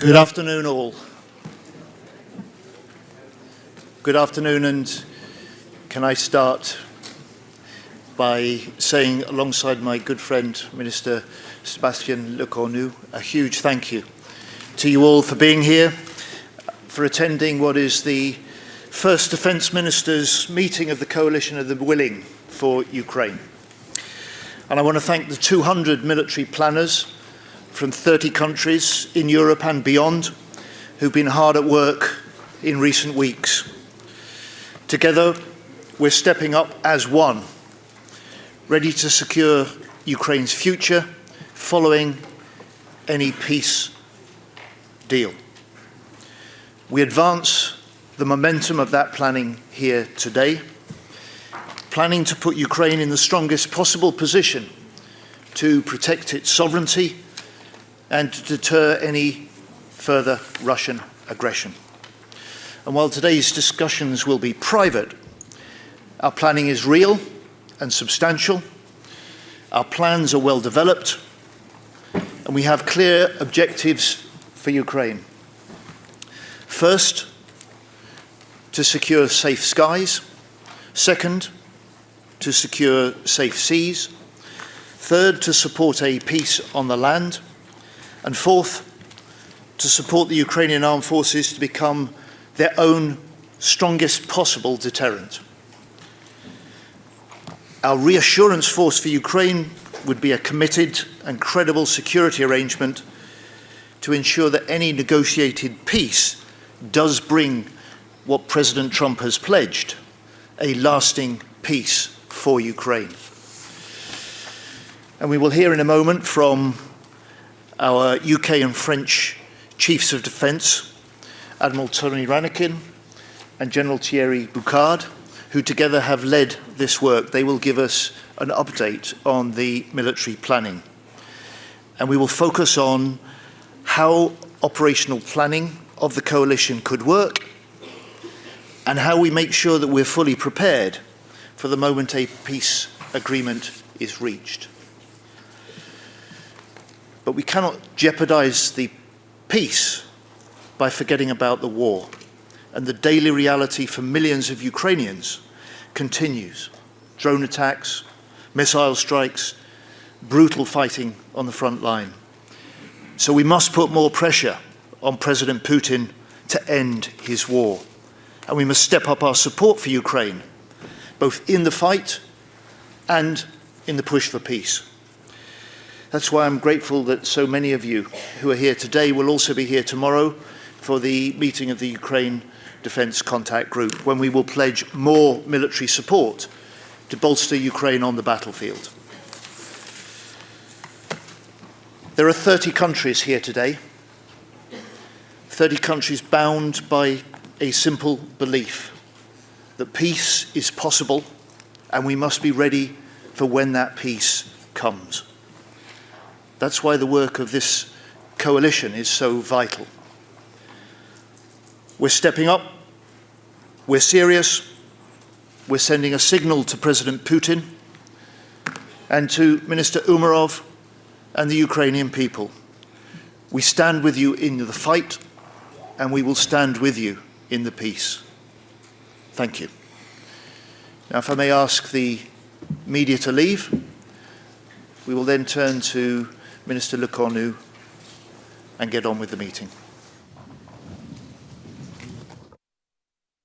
Good afternoon, all. Good afternoon, and can I start by saying, alongside my good friend, Minister Sébastien Lecornu, a huge thank you to you all for being here, for attending what is the first Defence Ministers' meeting of the Coalition of the Willing for Ukraine. And I want to thank the 200 military planners from 30 countries in Europe and beyond who've been hard at work in recent weeks. Together, we're stepping up as one, ready to secure Ukraine's future following any peace deal. We advance the momentum of that planning here today, planning to put Ukraine in the strongest possible position to protect its sovereignty and to deter any further Russian aggression. And while today's discussions will be private, our planning is real and substantial, our plans are well developed, and we have clear objectives for Ukraine. First, to secure safe skies. Second, to secure safe seas. Third, to support a peace on the land. And fourth, to support the Ukrainian armed forces to become their own strongest possible deterrent. Our reassurance force for Ukraine would be a committed and credible security arrangement to ensure that any negotiated peace does bring what President Trump has pledged, a lasting peace for Ukraine. And we will hear in a moment from our UK and French Chiefs of Defence, Admiral Tony Ranakin and General Thierry Boucard, who together have led this work. They will give us an update on the military planning. And we will focus on how operational planning of the coalition could work and how we make sure that we're fully prepared for the moment a peace agreement is reached. But we cannot jeopardize the peace by forgetting about the war, and the daily reality for millions of Ukrainians continues. Drone attacks, missile strikes, brutal fighting on the front line. So we must put more pressure on President Putin to end his war, and we must step up our support for Ukraine, both in the fight and in the push for peace. That's why I'm grateful that so many of you who are here today will also be here tomorrow for the meeting of the Ukraine Defence Contact Group, when we will pledge more military support to bolster Ukraine on the battlefield. There are 30 countries here today, 30 countries bound by a simple belief that peace is possible and we must be ready for when that peace comes. That's why the work of this coalition is so vital. We're stepping up, we're serious, we're sending a signal to President Putin and to Minister Umerov and the Ukrainian people. We stand with you in the fight, and we will stand with you in the peace. Thank you. Now, if I may ask the media to leave, we will then turn to Minister Lecornu and get on with the meeting.